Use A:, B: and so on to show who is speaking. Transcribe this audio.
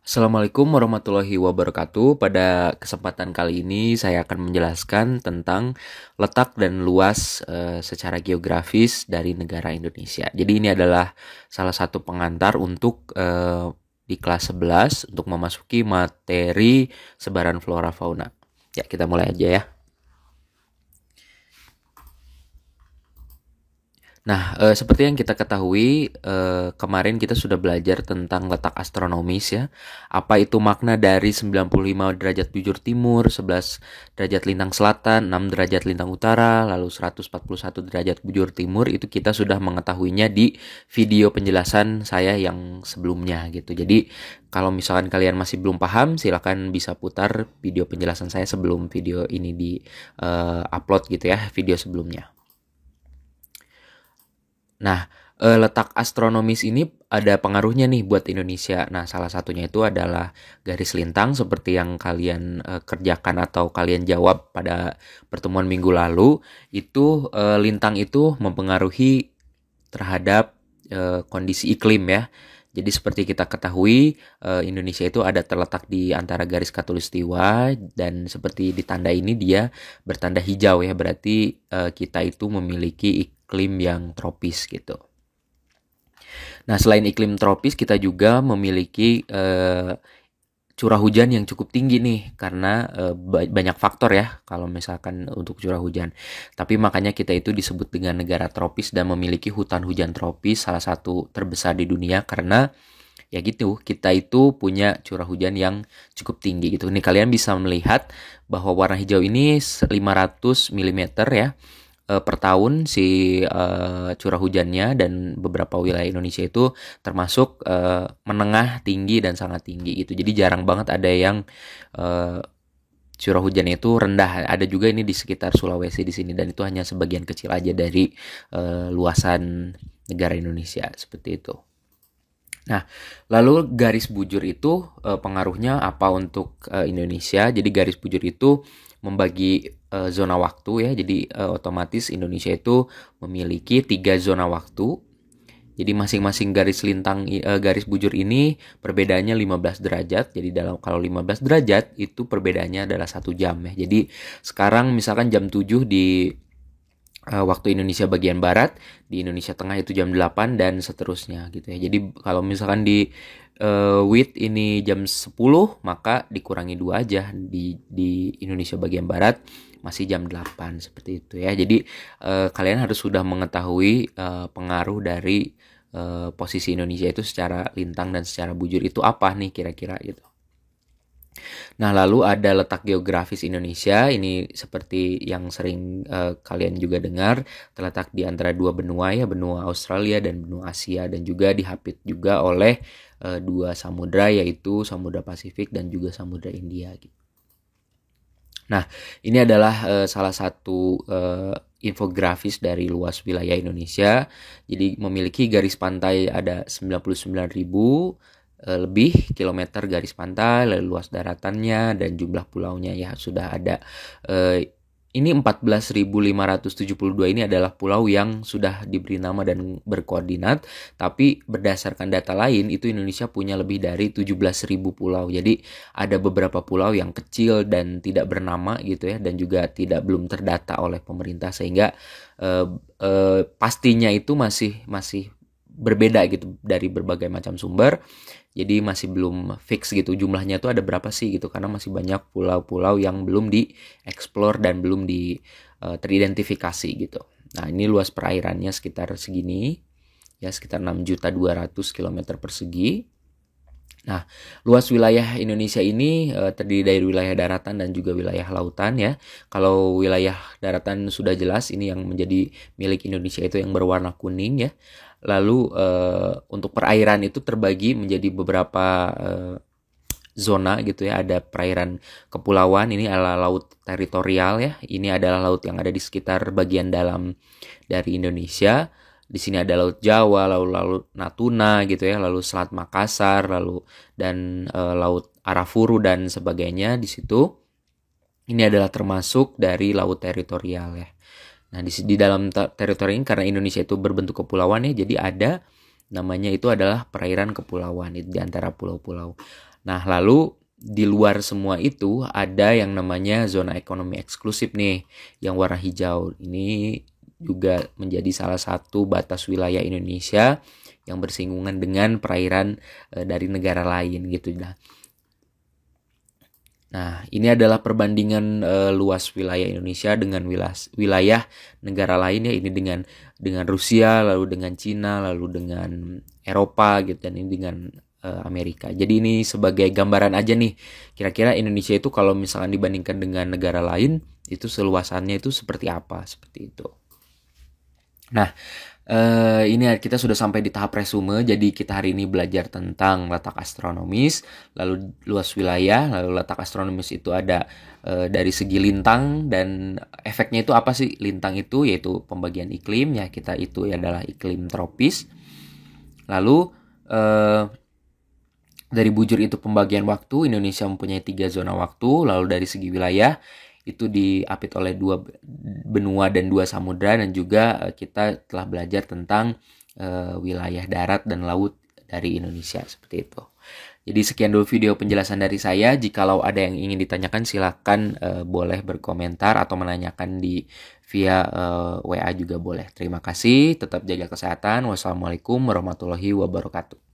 A: Assalamualaikum warahmatullahi wabarakatuh. Pada kesempatan kali ini saya akan menjelaskan tentang letak dan luas secara geografis dari negara Indonesia. Jadi ini adalah salah satu pengantar untuk di kelas 11 untuk memasuki materi sebaran flora fauna. Ya, kita mulai aja ya. Nah, seperti yang kita ketahui, kemarin kita sudah belajar tentang letak astronomis ya. Apa itu makna dari 95 derajat bujur timur, 11 derajat lintang selatan, 6 derajat lintang utara, lalu 141 derajat bujur timur, itu kita sudah mengetahuinya di video penjelasan saya yang sebelumnya gitu. Jadi, kalau misalkan kalian masih belum paham, silakan bisa putar video penjelasan saya sebelum video ini di upload gitu ya, video sebelumnya. Nah, letak astronomis ini ada pengaruhnya nih buat Indonesia. Nah, salah satunya itu adalah garis lintang seperti yang kalian kerjakan atau kalian jawab pada pertemuan minggu lalu. Itu lintang itu mempengaruhi terhadap kondisi iklim ya. Jadi seperti kita ketahui, Indonesia itu ada terletak di antara garis khatulistiwa dan seperti di tanda ini dia bertanda hijau ya, berarti kita itu memiliki iklim yang tropis gitu. Nah, selain iklim tropis kita juga memiliki curah hujan yang cukup tinggi nih karena banyak faktor ya kalau misalkan untuk curah hujan. Tapi makanya kita itu disebut dengan negara tropis dan memiliki hutan hujan tropis salah satu terbesar di dunia karena ya gitu, kita itu punya curah hujan yang cukup tinggi gitu. Nih kalian bisa melihat bahwa warna hijau ini 500 mm ya per tahun si curah hujannya, dan beberapa wilayah Indonesia itu termasuk menengah tinggi dan sangat tinggi gitu. Jadi jarang banget ada yang uh, curah hujan itu rendah. Ada juga ini di sekitar Sulawesi di sini, dan itu hanya sebagian kecil aja dari luasan negara Indonesia seperti itu. Nah, lalu garis bujur itu pengaruhnya apa untuk Indonesia? Jadi garis bujur itu membagi zona waktu ya. Jadi otomatis Indonesia itu memiliki 3 zona waktu. Jadi masing-masing garis lintang garis bujur ini perbedaannya 15 derajat. Jadi kalau 15 derajat itu perbedaannya adalah 1 jam ya. Jadi sekarang misalkan jam 7 di waktu Indonesia bagian barat, di Indonesia Tengah itu jam 8 dan seterusnya gitu ya. Jadi kalau misalkan di WIT ini jam 10, maka dikurangi 2 aja, di Indonesia bagian barat masih jam 8 seperti itu ya. Jadi kalian harus sudah mengetahui pengaruh dari posisi Indonesia itu secara lintang dan secara bujur itu apa nih kira-kira gitu. Nah, lalu ada letak geografis Indonesia. Ini seperti yang sering kalian juga dengar, terletak di antara dua benua ya, benua Australia dan benua Asia, dan juga dihapit juga oleh dua samudra, yaitu Samudra Pasifik dan juga Samudra India gitu. Nah, ini adalah salah satu infografis dari luas wilayah Indonesia. Jadi memiliki garis pantai ada 99.000 lebih kilometer garis pantai, lalu luas daratannya dan jumlah pulaunya ya sudah ada. Ini 14.572 ini adalah pulau yang sudah diberi nama dan berkoordinat, tapi berdasarkan data lain itu Indonesia punya lebih dari 17.000 pulau. Jadi ada beberapa pulau yang kecil dan tidak bernama gitu ya, dan juga belum terdata oleh pemerintah, sehingga pastinya itu masih berbeda gitu dari berbagai macam sumber. Jadi masih belum fix gitu jumlahnya tuh ada berapa sih gitu, karena masih banyak pulau-pulau yang belum dieksplor dan belum teridentifikasi gitu. Nah, ini luas perairannya sekitar segini ya, sekitar 6.200.000 km persegi. Nah, luas wilayah Indonesia ini terdiri dari wilayah daratan dan juga wilayah lautan ya. Kalau wilayah daratan sudah jelas, ini yang menjadi milik Indonesia itu yang berwarna kuning ya. Lalu untuk perairan itu terbagi menjadi beberapa zona gitu ya. Ada perairan kepulauan, ini adalah laut teritorial ya. Ini adalah laut yang ada di sekitar bagian dalam dari Indonesia. Di sini ada Laut Jawa, lalu Laut Natuna gitu ya, lalu Selat Makassar, lalu dan Laut Arafuru dan sebagainya di situ. Ini adalah termasuk dari laut teritorial ya. Nah, di dalam teritori ini karena Indonesia itu berbentuk kepulauan ya, jadi ada namanya itu adalah perairan kepulauan itu di antara pulau-pulau. Nah, lalu di luar semua itu ada yang namanya zona ekonomi eksklusif nih, yang warna hijau. Ini juga menjadi salah satu batas wilayah Indonesia yang bersinggungan dengan perairan dari negara lain gitu. Nah, ini adalah perbandingan luas wilayah Indonesia dengan wilayah negara lain ya. Ini dengan Rusia, lalu dengan Cina, lalu dengan Eropa gitu, dan ini dengan Amerika. Jadi ini sebagai gambaran aja nih. Kira-kira Indonesia itu kalau misalkan dibandingkan dengan negara lain itu seluasannya itu seperti apa? Seperti itu. Nah, ini kita sudah sampai di tahap resume. Jadi kita hari ini belajar tentang letak astronomis, lalu luas wilayah, lalu letak astronomis itu ada dari segi lintang, dan efeknya itu apa sih? Lintang itu yaitu pembagian iklim ya, kita itu adalah iklim tropis. Lalu dari bujur itu pembagian waktu, Indonesia mempunyai 3 zona waktu. Lalu dari segi wilayah itu diapit oleh 2 benua dan 2 samudra, dan juga kita telah belajar tentang wilayah darat dan laut dari Indonesia seperti itu. Jadi sekian dulu video penjelasan dari saya. Jikalau ada yang ingin ditanyakan silakan boleh berkomentar atau menanyakan via WA juga boleh. Terima kasih, tetap jaga kesehatan. Wassalamualaikum warahmatullahi wabarakatuh.